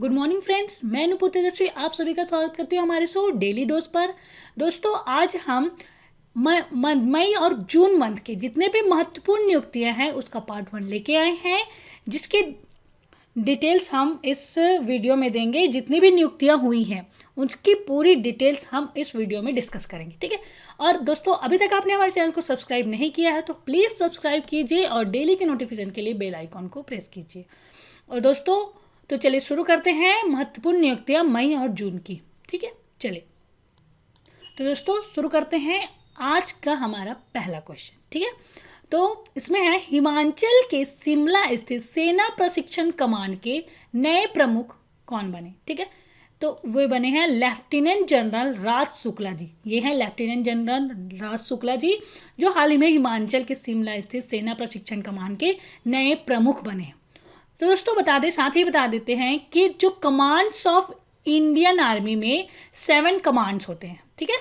Good morning friends, मैं नुपुर तेजस्वी आप सभी का स्वागत करती हूँ हमारे शो डेली डोज पर। दोस्तों, आज हम मई और जून मंथ के जितने भी महत्वपूर्ण नियुक्तियां हैं उसका पार्ट 1 लेके आए हैं, जिसके डिटेल्स हम इस वीडियो में देंगे। जितनी भी नियुक्तियां हुई हैं उसकी पूरी डिटेल्स हम इस वीडियो में डिस्कस करेंगे, ठीक है। और दोस्तों, अभी तक आपने हमारे चैनल को सब्सक्राइब नहीं किया है तो प्लीज़ सब्सक्राइब कीजिए और डेली के नोटिफिकेशन के लिए बेल आइकॉन को प्रेस कीजिए। और दोस्तों, तो चलिए शुरू करते हैं महत्वपूर्ण नियुक्तियां मई और जून की, ठीक है। चलिए तो दोस्तों शुरू करते हैं आज का हमारा पहला क्वेश्चन, ठीक है। तो इसमें है, हिमाचल के शिमला स्थित सेना प्रशिक्षण कमान के नए प्रमुख कौन बने, ठीक है। तो वे बने हैं लेफ्टिनेंट जनरल राज शुक्ला जी। ये हैं लेफ्टिनेंट जनरल राज शुक्ला जी, जो हाल ही में हिमाचल के शिमला स्थित सेना प्रशिक्षण कमान के नए प्रमुख बने हैं। तो दोस्तों साथ ही बता देते हैं कि जो कमांड्स ऑफ इंडियन आर्मी में 7 कमांड्स होते हैं, ठीक है।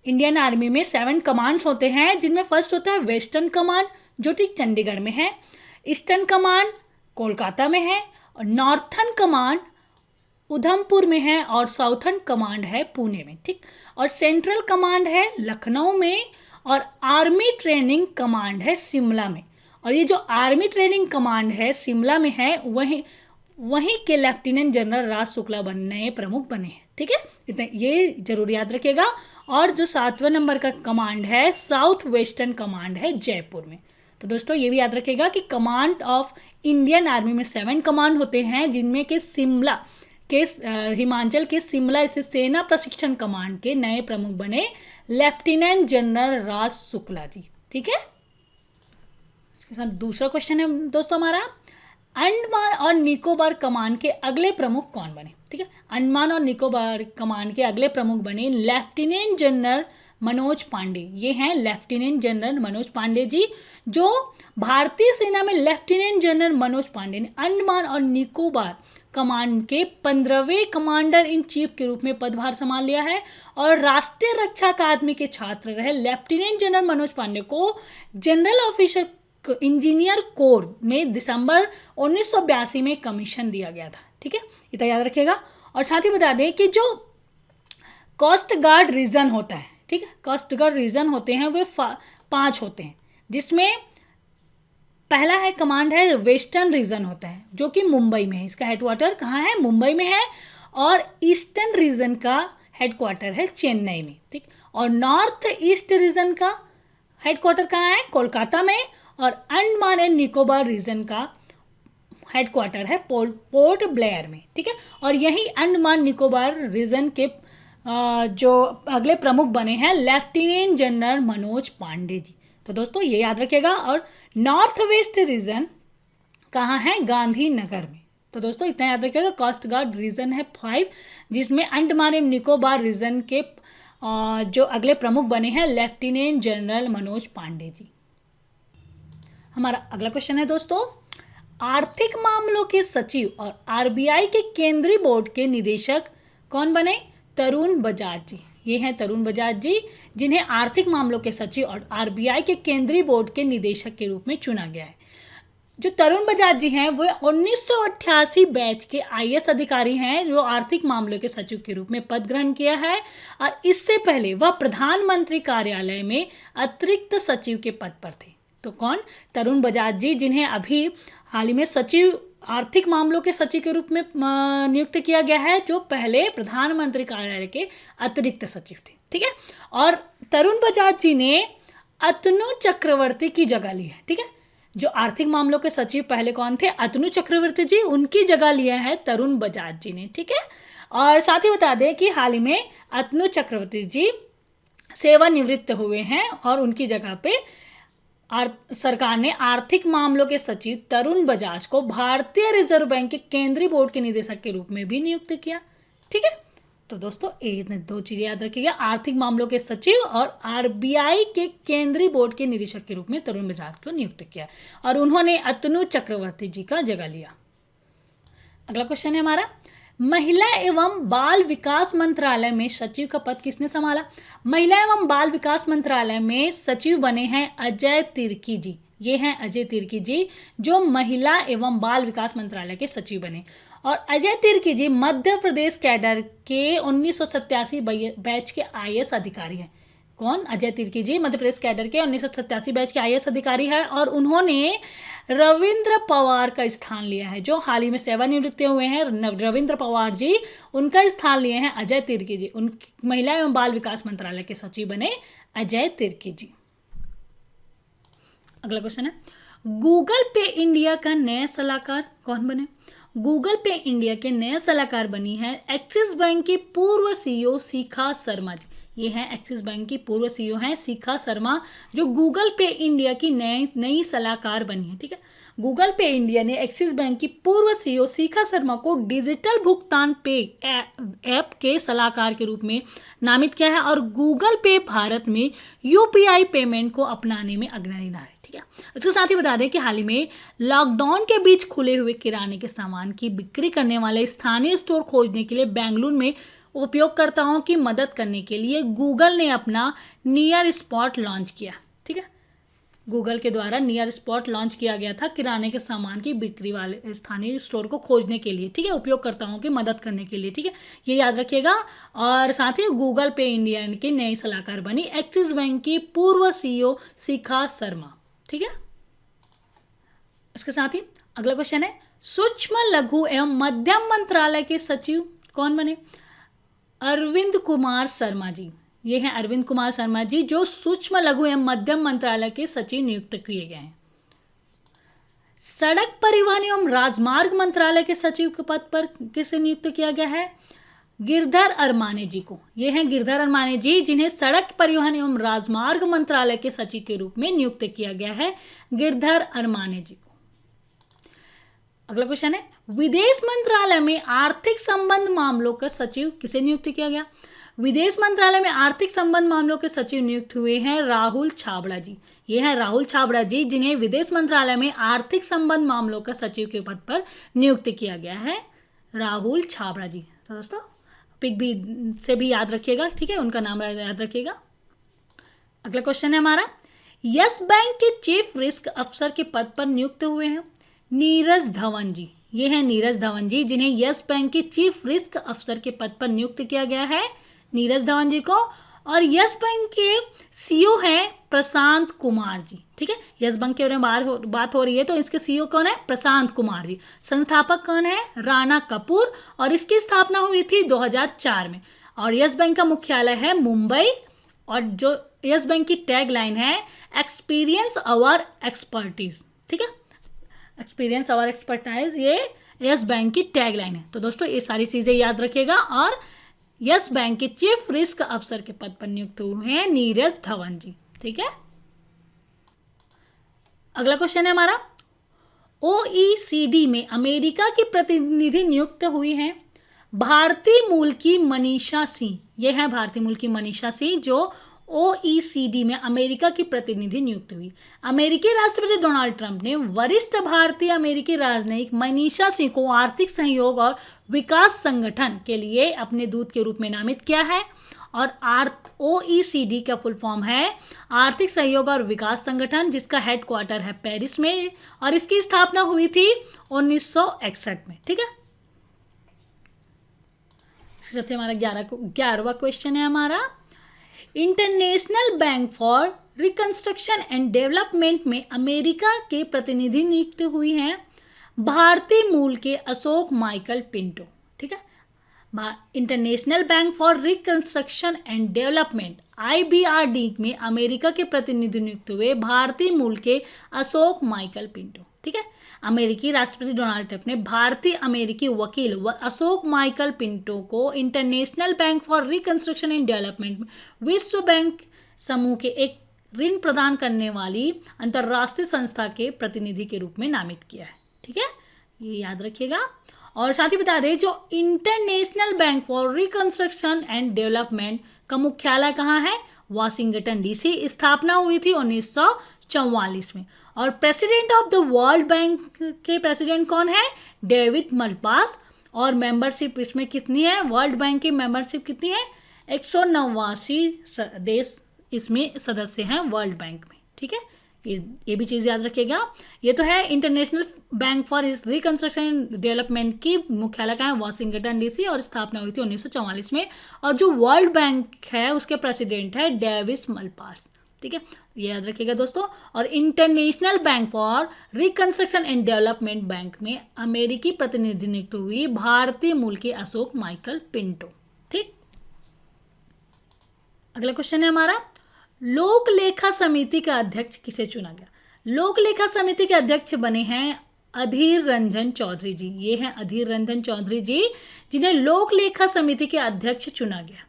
इंडियन आर्मी में 7 कमांड्स होते हैं, जिनमें फर्स्ट होता है वेस्टर्न कमांड, जो कि चंडीगढ़ में है। ईस्टर्न कमांड कोलकाता में है, और नॉर्थर्न कमांड उधमपुर में है, और साउथर्न कमांड है पुणे में, ठीक। और सेंट्रल कमांड है लखनऊ में, और आर्मी ट्रेनिंग कमांड है शिमला में। और ये जो आर्मी ट्रेनिंग कमांड है शिमला में है, वहीं के लेफ्टिनेंट जनरल राज शुक्ला नए प्रमुख बने हैं, ठीक है। इतना ये जरूर याद रखिएगा। और जो 7वें नंबर का कमांड है साउथ वेस्टर्न कमांड है जयपुर में। तो दोस्तों ये भी याद रखिएगा कि कमांड ऑफ इंडियन आर्मी में 7 कमांड होते हैं, जिनमें के शिमला के हिमाचल के शिमला स्थित सेना प्रशिक्षण कमांड के नए प्रमुख बने लेफ्टिनेंट जनरल राज शुक्ला जी, ठीक है। इसके साथ दूसरा क्वेश्चन है दोस्तों हमारा, अंडमान और निकोबार कमान के अगले प्रमुख कौन बने, ठीक है। अंडमान और निकोबार कमान के अगले प्रमुख बने लेफ्टिनेंट जनरल मनोज पांडे। ये हैं लेफ्टिनेंट जनरल मनोज पांडे जी, जो भारतीय सेना में लेफ्टिनेंट जनरल मनोज पांडे ने अंडमान और निकोबार कमान के 15वें कमांडर इन चीफ के रूप में पदभार संभाल लिया है। और राष्ट्रीय रक्षा अकादमी के छात्र रहे लेफ्टिनेंट जनरल मनोज पांडे को जनरल ऑफिसर इंजीनियर कोर में दिसंबर 1982 में कमीशन दिया गया था, ठीक है। इतना याद रखिएगा। और साथ ही बता दें कि जो कोस्ट गार्ड रीजन होता है, ठीक है, कोस्ट गार्ड रीजन होते हैं वे 5 होते हैं, जिसमें पहला है कमांड है वेस्टर्न रीजन होता है, जो कि मुंबई में है। इसका हेडक्वार्टर कहाँ है? मुंबई में है। और ईस्टर्न रीजन का हेडक्वार्टर है चेन्नई में, ठीक। और नॉर्थ ईस्ट रीजन का हेडक्वार्टर कहाँ है? कोलकाता में। और अंडमान एंड निकोबार रीजन का हेडक्वार्टर है पोर्ट ब्लेयर में, ठीक है। और यही अंडमान निकोबार रीजन के जो अगले प्रमुख बने हैं लेफ्टिनेंट जनरल मनोज पांडे जी। तो दोस्तों ये याद रखिएगा। और नॉर्थ वेस्ट रीजन कहाँ है? गांधीनगर में। तो दोस्तों इतना याद रखिएगा। कोस्ट गार्ड रीजन है 5, जिसमें अंडमान एंड निकोबार रीजन के जो अगले प्रमुख बने हैं लेफ्टिनेंट जनरल मनोज पांडे जी। हमारा अगला क्वेश्चन है दोस्तों, आर्थिक मामलों के सचिव और आरबीआई के केंद्रीय बोर्ड के निदेशक कौन बने? तरुण बजाज जी। ये हैं तरुण बजाज जी, जिन्हें आर्थिक मामलों के सचिव और आरबीआई के केंद्रीय बोर्ड के निदेशक के रूप में चुना गया है। जो तरुण बजाज जी हैं वो 1988 बैच के आईएएस अधिकारी हैं, जो आर्थिक मामलों के सचिव के रूप में पद ग्रहण किया है। और इससे पहले वह प्रधानमंत्री कार्यालय में अतिरिक्त सचिव के पद पर थे। तो कौन? तरुण बजाज जी, जिन्हें अभी हाल ही में सचिव आर्थिक मामलों के सचिव के रूप में नियुक्त किया गया है, जो पहले प्रधानमंत्री कार्यालय के अतिरिक्त सचिव थे, ठीक है। और तरुण बजाज जी ने अतनु चक्रवर्ती की जगह ली है, ठीक है। जो आर्थिक मामलों के सचिव पहले कौन थे? अतनु चक्रवर्ती जी, उनकी जगह लिया है तरुण बजाज जी ने, ठीक है। और साथ ही बता दें कि हाल ही में अतनु चक्रवर्ती जी सेवानिवृत्त हुए हैं, और उनकी जगह पे सरकार ने आर्थिक मामलों के सचिव तरुण बजाज को भारतीय रिजर्व बैंक के केंद्रीय बोर्ड के निदेशक के रूप में भी नियुक्त किया, ठीक है। तो दोस्तों ये 2 चीजें याद रखिएगा, आर्थिक मामलों के सचिव और आरबीआई के केंद्रीय बोर्ड के निदेशक के रूप में तरुण बजाज को नियुक्त किया, और उन्होंने अतनु चक्रवर्ती जी का जगह लिया। अगला क्वेश्चन है हमारा, महिला एवं बाल विकास मंत्रालय में सचिव का पद किसने संभाला? महिला एवं बाल विकास मंत्रालय में सचिव बने हैं अजय तिर्की जी। ये हैं अजय तिर्की जी, जो महिला एवं बाल विकास मंत्रालय के सचिव बने। और अजय तिर्की जी मध्य प्रदेश कैडर के 1987 बैच के आईएएस अधिकारी हैं। कौन? अजय तिर्की जी मध्य प्रदेश कैडर के 1987 बैच के आईएएस अधिकारी है और उन्होंने रविंद्र पवार का स्थान लिया है, जो हाल ही में सेवानिवृत्त हुए हैं। रविंद्र पवार जी उनका स्थान लिए हैं अजय तिर्की जी। उन महिला एवं बाल विकास मंत्रालय के सचिव बने अजय तिर्की जी। अगला क्वेश्चन है, गूगल पे इंडिया का नया सलाहकार कौन बने? गूगल पे इंडिया के नए सलाहकार बनी है एक्सिस बैंक की पूर्व सीईओ शिखा शर्मा जी। ये है एक्सिस बैंक की पूर्व सीईओ हैं शिखा शर्मा, जो गूगल पे इंडिया की नई सलाहकार बनी है। ठीक है, गूगल पे इंडिया ने एक्सिस बैंक की पूर्व सीईओ शिखा शर्मा को डिजिटल भुगतान पे ऐप के सलाहकार के रूप में नामित किया है और गूगल पे भारत में यूपीआई पेमेंट को अपनाने में अग्रणी रहा है। ठीक है, इसके साथ ही बता दें कि हाल ही में लॉकडाउन के बीच खुले हुए किराने के सामान की बिक्री करने वाले स्थानीय स्टोर खोजने के लिए बेंगलुरु में उपयोगकर्ताओं की मदद करने के लिए गूगल ने अपना नियर स्पॉट लॉन्च किया। ठीक है, गूगल के द्वारा नियर स्पॉट लॉन्च किया गया था किराने के सामान की बिक्री वाले स्थानीय स्टोर को खोजने के लिए। ठीक है, उपयोगकर्ताओं की मदद करने के लिए। ठीक है, ये याद रखिएगा। और साथ ही गूगल पे इंडिया की नई सलाहकार बनी एक्सिस बैंक की पूर्व सीईओ शिखा शर्मा। ठीक है, इसके साथ ही अगला क्वेश्चन है, सूक्ष्म लघु एवं मध्यम मंत्रालय के सचिव कौन बने? अरविंद कुमार शर्मा जी। ये हैं अरविंद कुमार शर्मा जी, जो सूक्ष्म लघु एवं मध्यम मंत्रालय के सचिव नियुक्त किए गए हैं। सड़क परिवहन एवं राजमार्ग मंत्रालय के सचिव के पद पर किसे नियुक्त किया गया है? गिरधर अरमाने जी को। ये हैं गिरधर अरमाने जी, जिन्हें सड़क परिवहन एवं राजमार्ग मंत्रालय के सचिव के रूप में नियुक्त किया गया है, गिरधर अरमाने जी को। अगला क्वेश्चन है, विदेश मंत्रालय में आर्थिक संबंध मामलों का सचिव किसे नियुक्त किया गया? विदेश मंत्रालय में आर्थिक संबंध मामलों के सचिव नियुक्त हुए हैं राहुल छाबड़ा जी। ये हैं राहुल छाबड़ा जी, जिन्हें विदेश मंत्रालय में आर्थिक संबंध मामलों का सचिव के पद पर नियुक्त किया गया है, राहुल छाबड़ा जी। तो दोस्तों पिक भी से भी याद रखिएगा। ठीक है, उनका नाम याद रखिएगा। अगला क्वेश्चन है हमारा, यस बैंक के चीफ रिस्क अफसर के पद पर नियुक्त हुए हैं नीरज धवन जी। ये हैं नीरज धवन जी, जिन्हें यस बैंक के चीफ रिस्क अफसर के पद पर नियुक्त किया गया है, नीरज धवन जी को। और यस बैंक के सीईओ हैं प्रशांत कुमार जी। ठीक है, यस बैंक के बारे में बात हो रही है, तो इसके सीईओ कौन है? प्रशांत कुमार जी। संस्थापक कौन है? राणा कपूर। और इसकी स्थापना हुई थी 2004 में। और यस बैंक का मुख्यालय है मुंबई। और जो यस बैंक की टैग लाइन है, एक्सपीरियंस अवर एक्सपर्टीज। ठीक है, एक्सपीरियंस अवर एक्सपर्टाइज, ये यस बैंक की टैग लाइन है। तो दोस्तों ये सारी चीजें याद रखिएगा। और यस बैंक के चीफ रिस्क अफसर के पद पर नियुक्त हुए हैं नीरज धवन जी। ठीक है, अगला क्वेश्चन है हमारा, ओईसीडी में अमेरिका की प्रतिनिधि नियुक्त हुई हैं भारतीय मूल की मनीषा सिंह। ये है भारतीय मूल की मनीषा सिंह, जो ओईसीडी में अमेरिका की प्रतिनिधि नियुक्त हुई। अमेरिकी राष्ट्रपति डोनाल्ड ट्रंप ने वरिष्ठ भारतीय अमेरिकी राजनयिक मनीषा सिंह को आर्थिक सहयोग और विकास संगठन के लिए अपने दूत के रूप में नामित किया है। और ओईसीडी का फुल फॉर्म है आर्थिक सहयोग और विकास संगठन, जिसका हेडक्वार्टर है पेरिस में। और इसकी स्थापना हुई थी 1961 में। ठीक है, इसके साथ हमारा 11वां क्वेश्चन है हमारा, international bank for reconstruction and development में अमेरिका के प्रतिनिधि नियुक्त हुई हैं भारतीय मूल के अशोक माइकल पिंटो। ठीक है, international bank for reconstruction and development IBRD में अमेरिका के प्रतिनिधि नियुक्त हुए भारतीय मूल के अशोक माइकल पिंटो। ठीक है, अमेरिकी राष्ट्रपति डोनाल्ड ट्रंप ने भारतीय अमेरिकी वकील अशोक माइकल पिंटो को international bank for reconstruction and development में विश्व बैंक समूह के एक ऋण प्रदान करने वाली अंतर्राष्ट्रीय संस्था के प्रतिनिधि के रूप में नामित किया है। ठीक है, ये याद रखिएगा। और साथ ही बता दें, जो international bank for reconstruction and development का मुख्यालय कहाँ है? Washington DC। स्थापना हुई थी 1944 में। और president of the world bank के प्रेसिडेंट कौन है? डेविड मल्पास। और मेंबरशिप इसमें कितनी है? वर्ल्ड बैंक की मेंबरशिप कितनी है? 189 देश इसमें सदस्य हैं वर्ल्ड बैंक में। ठीक है, ये भी चीज़ याद रखिएगा। ये तो है international bank for reconstruction and development की मुख्यालय का है वाशिंगटन डीसी और स्थापना हुई थी 1944 में। और जो वर्ल्ड बैंक है उसके प्रेसिडेंट है डेविस मलपास। ठीक है, ये याद रखिएगा दोस्तों। और international bank for reconstruction and development bank में अमेरिकी प्रतिनिधि नियुक्त हुई भारतीय मूल के अशोक माइकल पिंटो। ठीक, अगला क्वेश्चन है हमारा, लोक लेखा समिति का अध्यक्ष किसे चुना गया? लोक लेखा समिति के अध्यक्ष बने हैं अधीर रंजन चौधरी जी। ये हैं अधीर रंजन चौधरी जी, जिन्हें लोक लेखा समिति के अध्यक्ष चुना गया।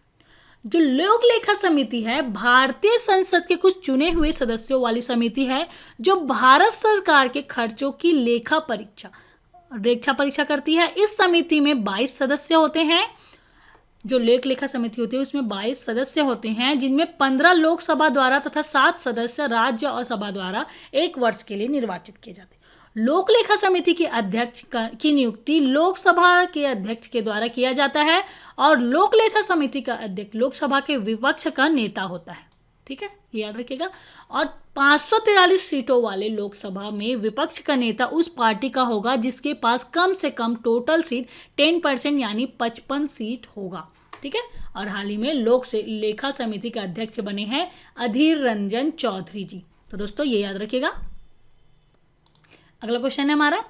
जो लोक लेखा समिति है भारतीय संसद के कुछ चुने हुए सदस्यों वाली समिति है जो भारत सरकार के खर्चों की लेखा परीक्षा करती है। इस समिति में 22 सदस्य होते हैं। जो लोक लेखा समिति होती है उसमें 22 सदस्य होते हैं, जिनमें 15 लोकसभा द्वारा तथा 7 सदस्य राज्य और सभा द्वारा 1 वर्ष के लिए निर्वाचित किए जाते हैं। लोक लेखा समिति के अध्यक्ष की नियुक्ति लोकसभा के अध्यक्ष के द्वारा किया जाता है और लोक लेखा समिति का अध्यक्ष लोकसभा के विपक्ष का नेता होता है। ठीक है, ये याद रखिएगा। और 543 सीटों वाले लोकसभा में विपक्ष का नेता उस पार्टी का होगा जिसके पास कम से कम टोटल सीट 10% यानी 55 सीट होगा। ठीक है, और हाल ही में लोक लेखा समिति के अध्यक्ष बने हैं अधीर रंजन चौधरी जी। तो दोस्तों ये याद रखिएगा। अगला क्वेश्चन है हमारा,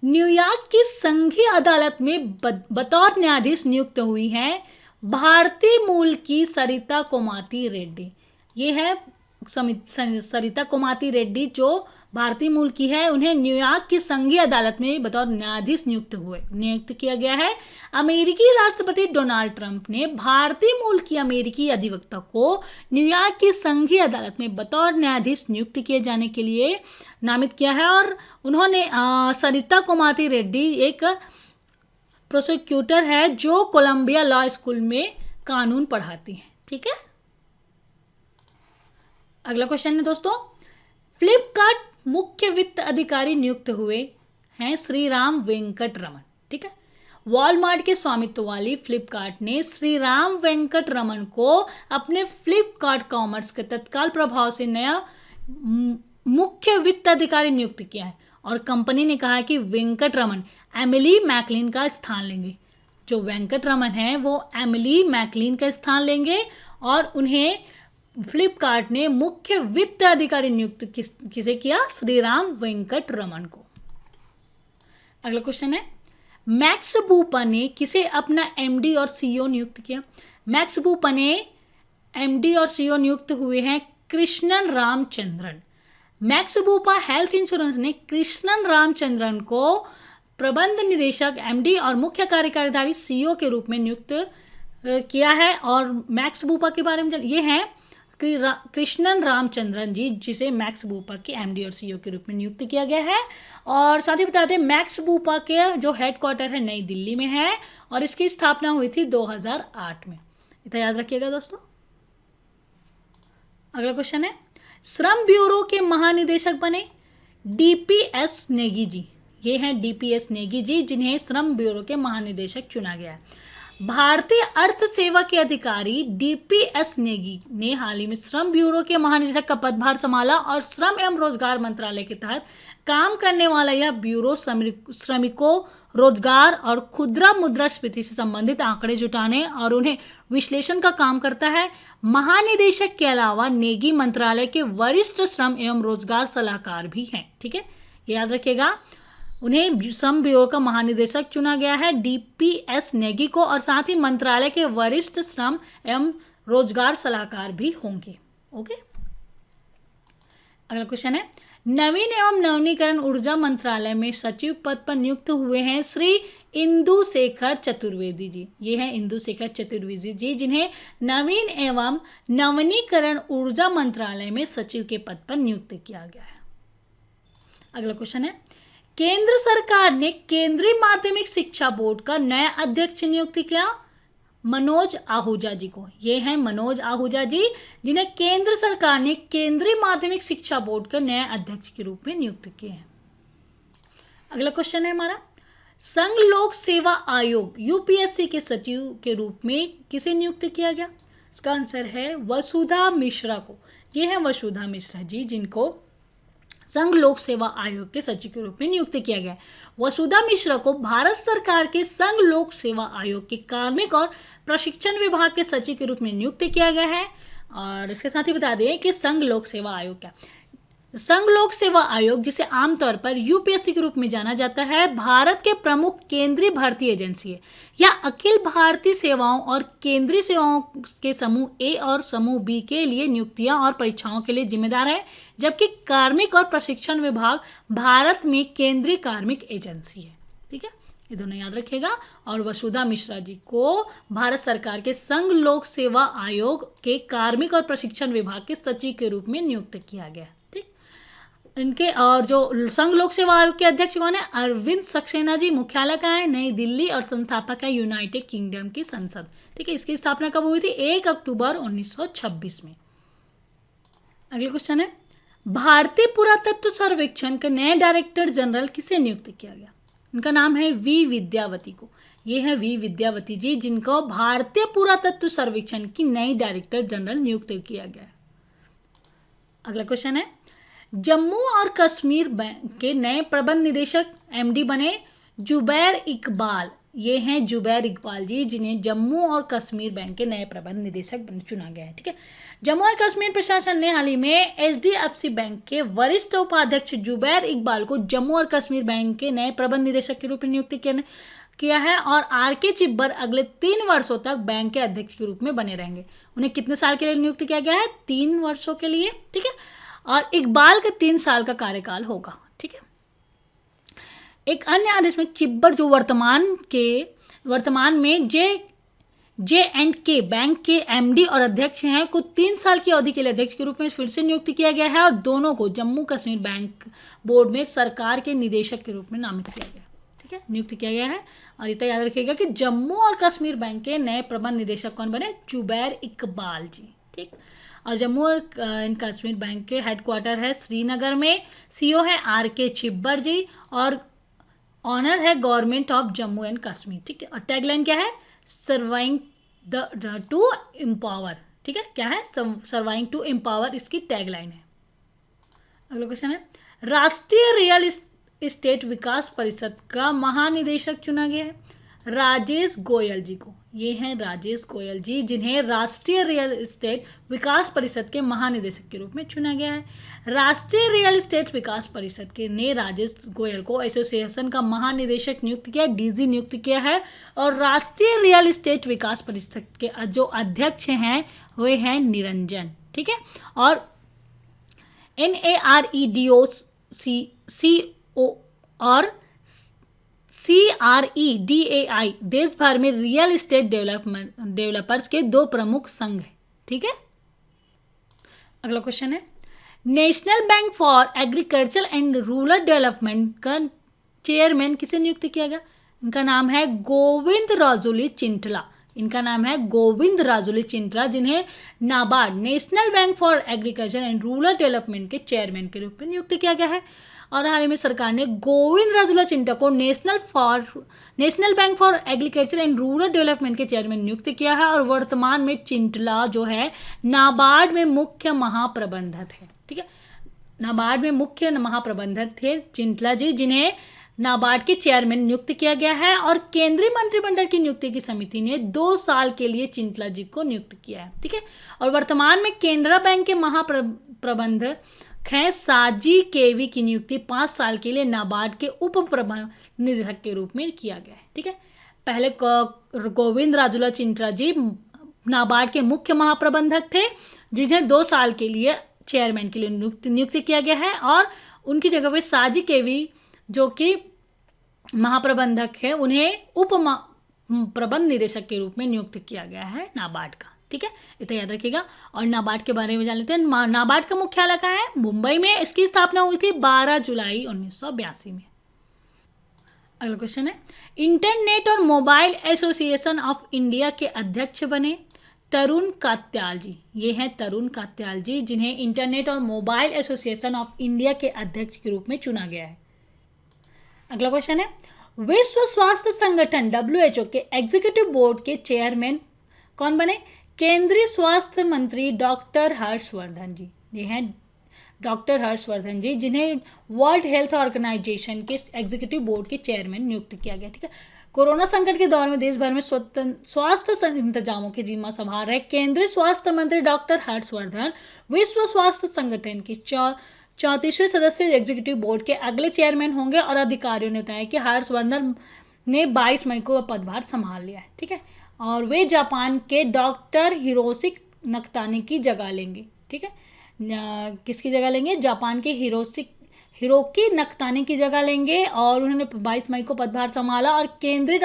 न्यूयॉर्क की संघीय अदालत में बतौर न्यायाधीश नियुक्त हुई हैं भारतीय मूल की सरिता कोमाती रेड्डी। ये है सरिता कोमाती रेड्डी जो भारतीय मूल की है। उन्हें न्यूयॉर्क की संघीय अदालत में बतौर न्यायाधीश नियुक्त किया गया है। अमेरिकी राष्ट्रपति डोनाल्ड ट्रंप ने भारतीय मूल की अमेरिकी अधिवक्ता को न्यूयॉर्क की संघीय अदालत में बतौर न्यायाधीश नियुक्त किए जाने के लिए नामित किया है। और उन्होंने सरिता कोमाती रेड्डी एक प्रोसिक्यूटर है जो कोलंबिया लॉ स्कूल में कानून पढ़ाती हैं। ठीक है, अगला क्वेश्चन है दोस्तों, फ्लिपकार्ट मुख्य वित्त अधिकारी नियुक्त हुए हैं श्री राम वेंकट रमन। ठीक है, वॉलमार्ट के स्वामित्व वाली फ्लिपकार्ट ने श्री राम वेंकट रमन को अपने फ्लिपकार्ट कॉमर्स के तत्काल प्रभाव से नया मुख्य वित्त अधिकारी नियुक्त किया है। और कंपनी ने कहा है कि वेंकट रमन एमिली मैकलिन का स्थान लेंगे। जो वेंकट रमन है वो एमिली मैकलिन का स्थान लेंगे और उन्हें फ्लिपकार्ट ने मुख्य वित्त अधिकारी नियुक्त किसे किया? श्री राम वेंकट रमन को। अगला क्वेश्चन है, मैक्स बूपा ने किसे अपना एमडी और सीईओ नियुक्त किया? मैक्स बूपा ने एमडी और सीईओ नियुक्त हुए हैं Krishnan Ramachandran. Max Bupa health insurance ने कृष्णन रामचंद्रन को प्रबंध निदेशक एमडी और मुख्य कार्यकारी सीईओ के रूप में नियुक्त किया है। और मैक्स बूपा के बारे में ये हैं कृष्णन रामचंद्रन जी, जिसे मैक्स बूपा के एमडी और सीईओ के रूप में नियुक्त किया गया है। और साथ ही बता दें मैक्स बूपा के जो हेडक्वार्टर है नई दिल्ली में है और इसकी स्थापना हुई थी 2008 में। इतना याद रखिएगा दोस्तों। अगला क्वेश्चन है, श्रम ब्यूरो के महानिदेशक बने डीपीएस नेगी जी। ये हैं डीपीएस नेगी जी, जिन्हें श्रम ब्यूरो के महानिदेशक चुना गया है। भारतीय अर्थ सेवा के अधिकारी डीपीएस नेगी ने हाल ही में श्रम ब्यूरो के महानिदेशक का पदभार संभाला और श्रम एवं रोजगार मंत्रालय के तहत काम करने वाला यह ब्यूरो श्रमिकों, रोजगार और खुदरा मुद्रास्फीति से संबंधित आंकड़े जुटाने और उन्हें विश्लेषण का काम करता है। महानिदेशक के अलावा नेगी मंत्रालय के वरिष्ठ श्रम एवं रोजगार सलाहकार भी हैं। ठीक है, याद रखिएगा। उन्हें श्रम ब्यूरो का महानिदेशक चुना गया है डीपीएस नेगी को और साथ ही मंत्रालय के वरिष्ठ श्रम एवं रोजगार सलाहकार भी होंगे। ओके, अगला क्वेश्चन है, नवीन एवं नवीनीकरण ऊर्जा मंत्रालय में सचिव पद पर नियुक्त हुए हैं श्री इंदु शेखर चतुर्वेदी जी। ये हैं इंदु शेखर चतुर्वेदी जी, जिन्हें नवीन एवं नवीनीकरण ऊर्जा मंत्रालय में सचिव के पद पर नियुक्त किया गया है। अगला क्वेश्चन है, केंद्र सरकार ने केंद्रीय माध्यमिक शिक्षा बोर्ड का नया अध्यक्ष नियुक्त किया मनोज आहूजा जी को। ये हैं मनोज आहूजा जी, जिन्हें केंद्र सरकार ने केंद्रीय माध्यमिक शिक्षा बोर्ड का नया अध्यक्ष के रूप में नियुक्त किए हैं। अगला क्वेश्चन है हमारा, संघ लोक सेवा आयोग यूपीएससी के सचिव के रूप में किसे नियुक्त किया गया? इसका आंसर है वसुधा मिश्रा को। ये है वसुधा मिश्रा जी, जिनको संघ लोक सेवा आयोग के सचिव के रूप में नियुक्त किया गया है। वसुधा मिश्रा को भारत सरकार के संघ लोक सेवा आयोग के कार्मिक और प्रशिक्षण विभाग के सचिव के रूप में नियुक्त किया गया है। और इसके साथ ही बता दें कि संघ लोक सेवा आयोग क्या, संघ लोक सेवा आयोग जिसे आमतौर पर यूपीएससी के रूप में जाना जाता है, भारत के प्रमुख केंद्रीय भर्ती एजेंसी है। यह अखिल भारतीय सेवाओं और केंद्रीय सेवाओं के समूह ए और समूह बी के लिए नियुक्तियां और परीक्षाओं के लिए जिम्मेदार है, जबकि कार्मिक और प्रशिक्षण विभाग भारत में केंद्रीय कार्मिक एजेंसी है। ठीक है, ये दोनों याद रखिएगा। और वसुधा मिश्रा जी को भारत सरकार के संघ लोक सेवा आयोग के कार्मिक और प्रशिक्षण विभाग के सचिव के रूप में नियुक्त किया गया। ठीक, इनके और जो संघ लोक सेवा आयोग के अध्यक्ष कौन है? अरविंद सक्सेना जी। मुख्यालय कहाँ है? नई दिल्ली। और संस्थापक है यूनाइटेड किंगडम की संसद। ठीक है, इसकी स्थापना कब हुई थी? 1 अक्टूबर 1926 में। अगला क्वेश्चन है, भारतीय पुरातत्व सर्वेक्षण के नए डायरेक्टर जनरल किसे नियुक्त किया गया? इनका नाम है वी विद्यावती को। ये है वी विद्यावती जी, जिनको भारतीय पुरातत्व सर्वेक्षण की नई डायरेक्टर जनरल नियुक्त किया गया है। अगला क्वेश्चन है, जम्मू और कश्मीर बैंक के नए प्रबंध निदेशक एमडी बने जुबैर इकबाल। ये हैं जुबैर इकबाल जी, जिन्हें जम्मू और कश्मीर बैंक के नए प्रबंध निदेशक चुना गया है। ठीक है, जम्मू और कश्मीर प्रशासन ने हाल ही में एचडीएफसी बैंक के वरिष्ठ उपाध्यक्ष जुबैर इकबाल को जम्मू और कश्मीर बैंक के नए प्रबंध निदेशक के रूप में नियुक्त किया है। और आर के चिब्बर अगले 3 वर्षों तक बैंक के अध्यक्ष के रूप में बने रहेंगे। उन्हें कितने साल के लिए नियुक्त किया गया है? 3 वर्षों के लिए। ठीक है, और इकबाल का 3 साल का कार्यकाल होगा। ठीक है, एक अन्य आदेश में चिब्बर जो वर्तमान में जे&के बैंक के एमडी और अध्यक्ष हैं, को 3 साल की अवधि के लिए अध्यक्ष के रूप में फिर से नियुक्त किया गया है। और दोनों को जम्मू कश्मीर बैंक बोर्ड में सरकार के निदेशक के रूप में नामित किया गया। ठीक है, नियुक्त किया गया है। और इतना याद रखिएगा कि जम्मू और कश्मीर बैंक के नए प्रबंध निदेशक कौन बने? जुबैर इकबाल जी। ठीक, और जम्मू और कश्मीर बैंक के हेडक्वार्टर है श्रीनगर में। सीईओ है आर के चिब्बर जी। और ऑनर है government of Jammu and Kashmir. ठीक है, और टैगलाइन क्या है? Surviving to empower. ठीक है, क्या है? सर्वाइंग टू एम्पावर इसकी टैगलाइन है। अगला क्वेश्चन है, राष्ट्रीय रियल एस्टेट विकास परिषद का महानिदेशक चुना गया है राजेश गोयल जी को। ये हैं राजेश गोयल जी, जिन्हें राष्ट्रीय रियल एस्टेट विकास परिषद के महानिदेशक के रूप में चुना गया है। राष्ट्रीय रियल एस्टेट विकास परिषद के ने राजेश गोयल को एसोसिएशन का महानिदेशक नियुक्त किया, डीजी नियुक्त किया है। और राष्ट्रीय रियल एस्टेट विकास परिषद के जो अध्यक्ष हैं वे हैं निरंजन। ठीक है, और NAREDOCO और CREDAI देश भर में रियल एस्टेट डेवलपर्स के 2 प्रमुख संघ हैं। ठीक है, अगला क्वेश्चन है, national bank for agriculture and rural development का चेयरमैन किसे नियुक्त किया गया? इनका नाम है गोविंद राजूली चिंटला। इनका नाम है गोविंद राजूली चिंटला, जिन्हें NABARD national bank for agriculture and rural development के चेयरमैन के रूप में नियुक्त किया गया है। और हाल ही में सरकार ने गोविंद राजूला चिंटला को national bank for agriculture and rural development के चेयरमैन नियुक्त किया है। और वर्तमान में चिंटला जो है नाबार्ड में मुख्य महाप्रबंधक है। ठीक है, नाबार्ड में मुख्य महाप्रबंधक थे चिंटला जी, जिन्हें नाबार्ड के चेयरमैन नियुक्त किया गया है। और केंद्रीय मंत्रिमंडल की नियुक्ति की समिति ने 2 साल के लिए चिंटला जी को नियुक्त किया है। ठीक है, और वर्तमान में केनरा बैंक के महाप्रबंधक हैं साजी केवी की नियुक्ति 5 साल के लिए नाबार्ड के उप प्रबंध निदेशक के रूप में किया गया है। ठीक है, पहले गोविंद राजूला चिंटला जी नाबार्ड के मुख्य महाप्रबंधक थे, जिन्हें 2 साल के लिए चेयरमैन के लिए नियुक्त किया गया है। और उनकी जगह पे साजी केवी जो कि महाप्रबंधक है, उन्हें उप प्रबंध निदेशक के रूप में नियुक्त किया गया है नाबार्ड का। ठीक है, इतना याद रखिएगा। और नाबार्ड के बारे में जान लेते हैं। नाबार्ड का मुख्यालय कहाँ है? मुंबई में। इसकी स्थापना हुई थी 12 जुलाई 1982 में। अगला क्वेश्चन है, इंटरनेट और मोबाइल एसोसिएशन ऑफ इंडिया के अध्यक्ष बने तरुण कात्याल जी। ये हैं तरुण कात्याल जी, जिन्हें इंटरनेट और मोबाइल एसोसिएशन ऑफ इंडिया के अध्यक्ष के रूप में चुना गया है। अगला क्वेश्चन है, विश्व स्वास्थ्य संगठन WHO के एग्जीक्यूटिव बोर्ड के चेयरमैन कौन बने? केंद्रीय स्वास्थ्य मंत्री डॉक्टर हर्षवर्धन जी। ये हैं डॉक्टर हर्षवर्धन जी, जिन्हें वर्ल्ड हेल्थ ऑर्गेनाइजेशन के एग्जीक्यूटिव बोर्ड के चेयरमैन नियुक्त किया गया। ठीक है, कोरोना संकट के दौर में देश भर में स्वास्थ्य इंतजामों की जिम्मा संभाल रहे केंद्रीय स्वास्थ्य मंत्री डॉक्टर हर्षवर्धन विश्व स्वास्थ्य संगठन के 34वें सदस्य एग्जीक्यूटिव बोर्ड के अगले चेयरमैन होंगे। और अधिकारियों ने बताया कि हर्षवर्धन ने 22 मई को पदभार संभाल लिया है। ठीक है, और वे जापान के डॉक्टर हिरोशी नकतानी की जगह लेंगे। ठीक है, किसकी जगह लेंगे? जापान के हिरोकी नकतानी की जगह लेंगे। और उन्होंने 22 मई को पदभार संभाला और केंद्रीय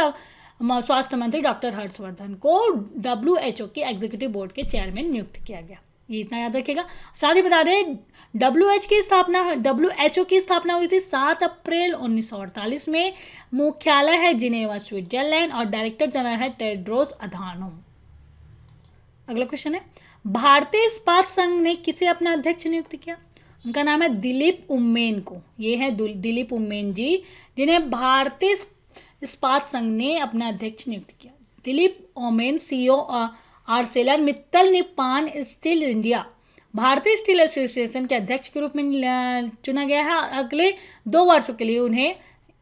स्वास्थ्य मंत्री डॉक्टर हर्षवर्धन को WHO की एग्जीक्यूटिव बोर्ड के चेयरमैन नियुक्त किया गया। ये इतना याद रखिएगा। साथ ही बता दें WHO की स्थापना हुई थी 7 अप्रैल 1948 में। मुख्यालय है जिनेवा, स्विट्जरलैंड और डायरेक्टर जनरल है टेड्रोस अधानोम। अगला क्वेश्चन है, भारतीय इस्पात संघ ने किसे अपना अध्यक्ष नियुक्त किया? उनका नाम है दिलीप उम्मेन को। ये है दिलीप उम्मेन जी, जिन्हें भारतीय इस्पात संघ ने अपना अध्यक्ष नियुक्त किया। Dilip Oommen CEO Arcelor Mittal Nippon steel India भारतीय स्टील एसोसिएशन के अध्यक्ष के रूप में चुना गया है और अगले 2 वर्षों के लिए उन्हें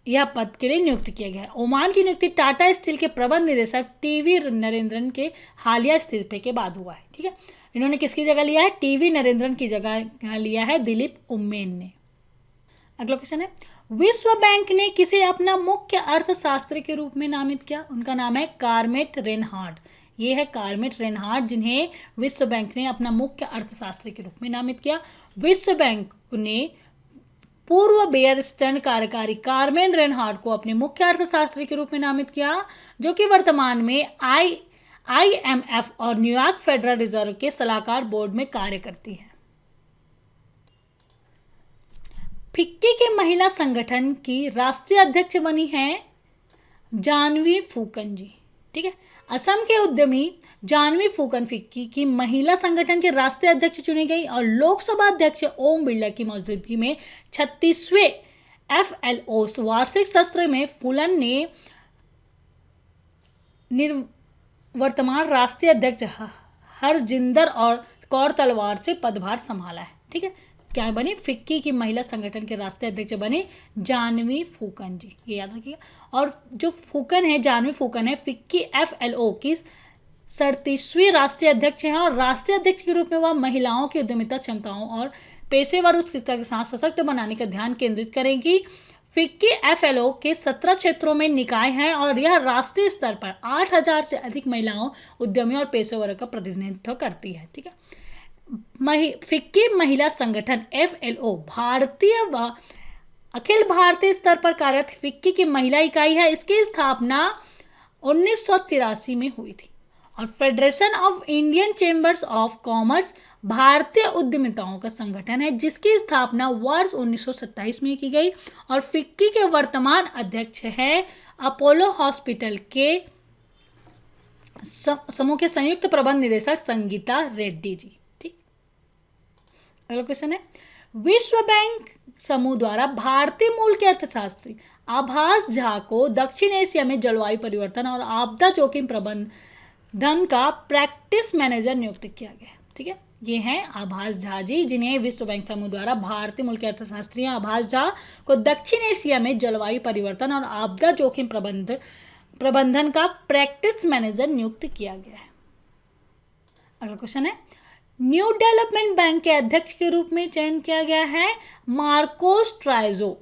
यह पद के लिए नियुक्त किया गया है। ओमान की नियुक्ति टाटा स्टील के प्रबंध निदेशक TV नरेंद्रन के हालिया इस्तीफे के बाद हुआ है। ठीक है, इन्होंने किसकी जगह लिया है? TV नरेंद्रन की जगह लिया है दिलीप उम्मेन ने। अगला क्वेश्चन है, विश्व बैंक ने किसे अपना मुख्य अर्थशास्त्री के रूप में नामित किया? उनका नाम है कार्मेट रेनहार्ड। ये है कार्मेट रेनहार्ड, जिन्हें विश्व बैंक ने अपना मुख्य अर्थशास्त्री के रूप में नामित किया। विश्व बैंक ने पूर्व बेयर स्टर्न कार्यकारी कार्मेट रेनहार्ड को अपने मुख्य अर्थशास्त्री के रूप में नामित किया, जो कि वर्तमान में IMF और न्यूयॉर्क फेडरल रिजर्व के सलाहकार बोर्ड में कार्य करती है। फिक्की के महिला संगठन की राष्ट्रीय अध्यक्ष बनी है जानवी फूकन जी। ठीक है, असम के उद्यमी जानवी फूकन फिक्की की महिला संगठन के राष्ट्रीय अध्यक्ष चुनी गई और लोकसभा अध्यक्ष ओम बिरला की मौजूदगी में 36वें FLO वार्षिक सत्र में फूलन ने वर्तमान राष्ट्रीय अध्यक्ष हरजिंदर और कौर तलवार से पदभार संभाला है। ठीक है, क्या बनी? फिक्की की महिला संगठन के राष्ट्रीय अध्यक्ष बने जानवी फूकन जी, ये याद रखिएगा। और जो फूकन है, जानवी फूकन है, फिक्की FLO की 37वीं राष्ट्रीय अध्यक्ष हैं और राष्ट्रीय अध्यक्ष के रूप में वह महिलाओं की उद्यमिता क्षमताओं और पेशेवर उत्कृष्टता के साथ सशक्त बनाने का ध्यान केंद्रित करेगी। फिक्की FLO के 17 क्षेत्रों में निकाय हैं और यह राष्ट्रीय स्तर पर 8000 से अधिक महिलाओं, उद्यमियों और पेशेवरों का प्रतिनिधित्व करती है। ठीक है, फिक्की महिला संगठन FLO भारतीय व अखिल भारतीय स्तर पर कार्यरत फिक्की की महिला इकाई है। इसकी स्थापना 1983 में हुई थी और federation of Indian chambers of commerce भारतीय उद्यमिताओं का संगठन है, जिसकी स्थापना वर्ष 1927 में की गई। और फिक्की के वर्तमान अध्यक्ष है अपोलो हॉस्पिटल के समूह के संयुक्त प्रबंध निदेशक संगीता रेड्डी जी। अगला क्वेश्चन है, विश्व बैंक समूह द्वारा भारतीय मूल के अर्थशास्त्री आभास झा को दक्षिण एशिया में जलवायु परिवर्तन और आपदा जोखिम प्रबंधन का प्रैक्टिस मैनेजर नियुक्त किया गया। ठीक है, ये हैं आभास झा जी, जिन्हें विश्व बैंक समूह द्वारा भारतीय मूल के अर्थशास्त्री आभास झा को दक्षिण एशिया में जलवायु परिवर्तन और आपदा जोखिम प्रबंधन का प्रैक्टिस मैनेजर नियुक्त किया गया है। अगला क्वेश्चन है, न्यू डेवलपमेंट बैंक के अध्यक्ष के रूप में चयन किया गया है मार्कोस ट्राइजो।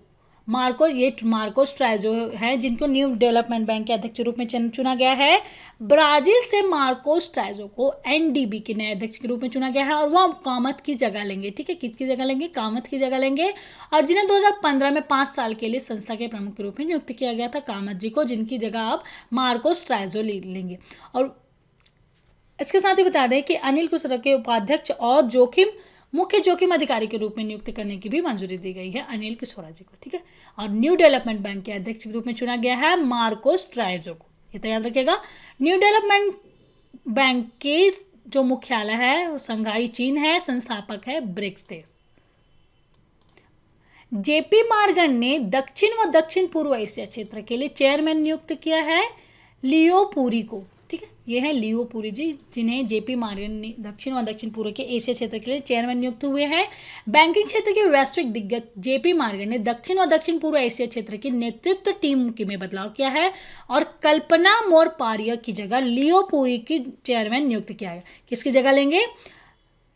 मार्कोस ट्राइजो है, जिनको न्यू डेवलपमेंट बैंक के अध्यक्ष के रूप में चुना गया है। ब्राजील से मार्कोस ट्राइजो को NDB के नए अध्यक्ष के रूप में चुना गया है और वह कामत की जगह लेंगे। ठीक है, किसकी जगह लेंगे? कामत की जगह लेंगे। और जिन्हें 2015 में 5 साल के लिए संस्था के प्रमुख के रूप में नियुक्त किया गया था कामत जी को, जिनकी जगह अब मार्कोस ट्राइजो लेंगे। और इसके साथ ही बता दें कि अनिल कुशवाहा के उपाध्यक्ष और मुख्य जोखिम अधिकारी के रूप में नियुक्त करने की भी मंजूरी दी गई है अनिल कुशवाहा जी को। ठीक है, और न्यू डेवलपमेंट बैंक के अध्यक्ष के रूप में चुना गया है मार्कोस ट्राइजो को। ये तो याद रखिएगा। न्यू डेवलपमेंट बैंक के जो मुख्यालय है वो शंघाई चीन है, संस्थापक है ब्रिक्स देश। JP मॉर्गन ने दक्षिण व दक्षिण पूर्व एशिया क्षेत्र के लिए चेयरमैन नियुक्त किया है लियो पुरी को। ठीक है, ये है लियो पुरी जी, जिन्हें जेपी मॉर्गन ने दक्षिण व दक्षिण पूर्व के एशिया क्षेत्र के लिए चेयरमैन नियुक्त हुए हैं। बैंकिंग क्षेत्र के वैश्विक दिग्गज जेपी मॉर्गन ने दक्षिण व दक्षिण पूर्व एशिया क्षेत्र की नेतृत्व टीम में बदलाव किया है और कल्पना मोरपारिया की जगह लियो पुरी की चेयरमैन नियुक्त किया है। किसकी जगह लेंगे?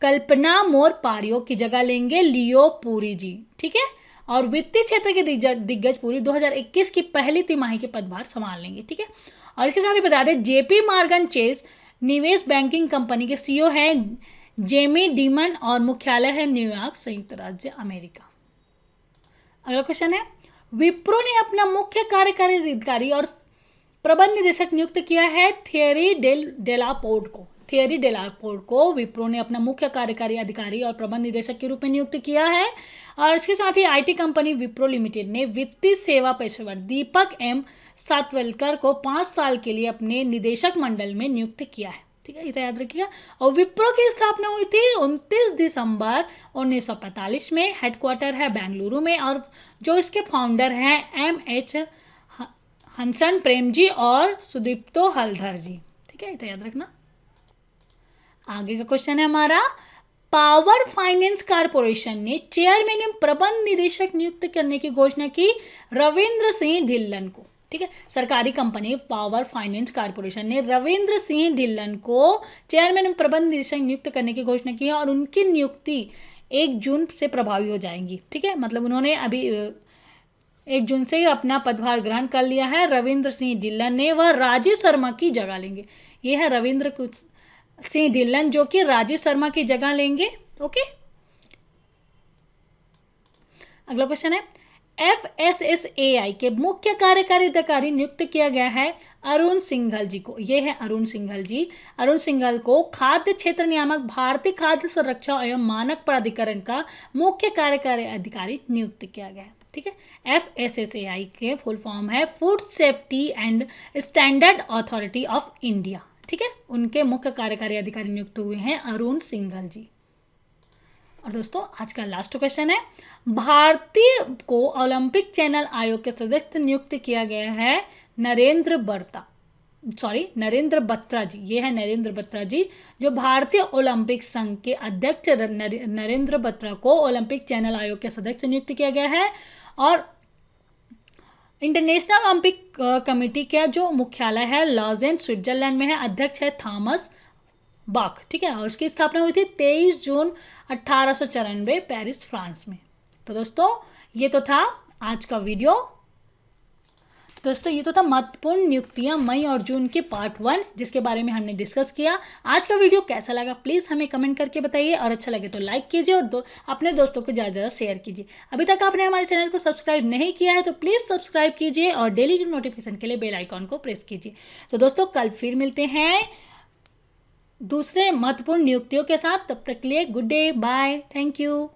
कल्पना मोरपारिया की जगह लेंगे लियो पुरी जी, ठीक है। और वित्तीय क्षेत्र के दिग्गज पुरी 2021 की पहली तिमाही के पदभार संभाल लेंगे, ठीक है। और इसके साथ ही बता दें, जेपी मॉर्गन चेस निवेश बैंकिंग कंपनी के सीईओ हैं जेमी डिमन और मुख्यालय है न्यूयॉर्क, संयुक्त राज्य अमेरिका। अगला क्वेश्चन है, विप्रो ने अपना मुख्य कार्यकारी अधिकारी और प्रबंध निदेशक नियुक्त किया है थियरी डेलापोर्ट को। थियरी डेलापोर्ट को विप्रो ने अपना मुख्य कार्यकारी अधिकारी और प्रबंध निदेशक के रूप में नियुक्त किया है। और इसके साथ ही आईटी कंपनी विप्रो लिमिटेड ने वित्तीय सेवा पेशेवर दीपक एम सातवलकर को 5 साल के लिए अपने निदेशक मंडल में नियुक्त किया है, ठीक है, इसे याद रखिएगा। और विप्रो की स्थापना हुई थी 29 दिसंबर 1945 में। हेडक्वार्टर है बेंगलुरु में और जो इसके फाउंडर हैं एम.एच. हंसन प्रेम जी और सुदीप्तो हलधर जी, ठीक है, इसे याद रखना। आगे का क्वेश्चन है हमारा, पावर फाइनेंस कारपोरेशन ने चेयरमैन एवं प्रबंध निदेशक नियुक्त करने की घोषणा की रविंद्र सिंह ढिल्लन को, ठीक है। सरकारी कंपनी पावर फाइनेंस कारपोरेशन ने रविंद्र सिंह ढिल्लन को चेयरमैन एवं प्रबंध निदेशक नियुक्त करने की घोषणा की है और उनकी नियुक्ति 1 जून से प्रभावी हो जाएंगी, ठीक है। मतलब उन्होंने अभी 1 जून से अपना पदभार ग्रहण कर लिया है। रविंद्र सिंह ढिल्लन ने वह राजेश शर्मा की जगह लेंगे। ये है रविंद्र सिंह ढिल्लन जो कि राजेश शर्मा की जगह लेंगे, ओके। अगला क्वेश्चन है, FSSAI के मुख्य कार्यकारी अधिकारी नियुक्त किया गया है अरुण सिंघल जी को। ये है अरुण सिंघल जी। अरुण सिंघल को खाद्य क्षेत्र नियामक भारतीय खाद्य संरक्षा एवं मानक प्राधिकरण का मुख्य कार्यकारी अधिकारी नियुक्त किया गया है, ठीक है। FSSAI के फुल फॉर्म है food safety and standard authority of India, ठीक है। उनके मुख्य कार्यकारी अधिकारी नियुक्त हुए हैं अरुण सिंघल जी। और दोस्तों आज का लास्ट क्वेश्चन है, भारतीय को ओलंपिक चैनल आयोग के सदस्य नियुक्त किया गया है नरेंद्र बत्रा जी। ये है नरेंद्र बत्रा जी, जो भारतीय ओलंपिक संघ के अध्यक्ष नरेंद्र बत्रा को ओलंपिक चैनल आयोग के सदस्य नियुक्त किया गया है। और इंटरनेशनल ओलंपिक कमेटी का जो मुख्यालय है लॉजेन स्विट्जरलैंड में है, अध्यक्ष है थॉमस बाख, ठीक है। और उसकी स्थापना हुई थी 23 जून 1894 पेरिस फ्रांस में। तो दोस्तों ये तो था आज का वीडियो। दोस्तों ये तो था महत्वपूर्ण नियुक्तियां मई और जून के पार्ट 1 जिसके बारे में हमने डिस्कस किया। आज का वीडियो कैसा लगा प्लीज़ हमें कमेंट करके बताइए और अच्छा लगे तो लाइक कीजिए और अपने दोस्तों को ज़्यादा शेयर कीजिए। अभी तक आपने हमारे चैनल को सब्सक्राइब नहीं किया है तो प्लीज़ सब्सक्राइब कीजिए और डेली की नोटिफिकेशन के लिए बेल आइकॉन को प्रेस कीजिए। तो दोस्तों कल फिर मिलते हैं दूसरे महत्वपूर्ण नियुक्तियों के साथ। तब तक के लिए good day, bye, thank you.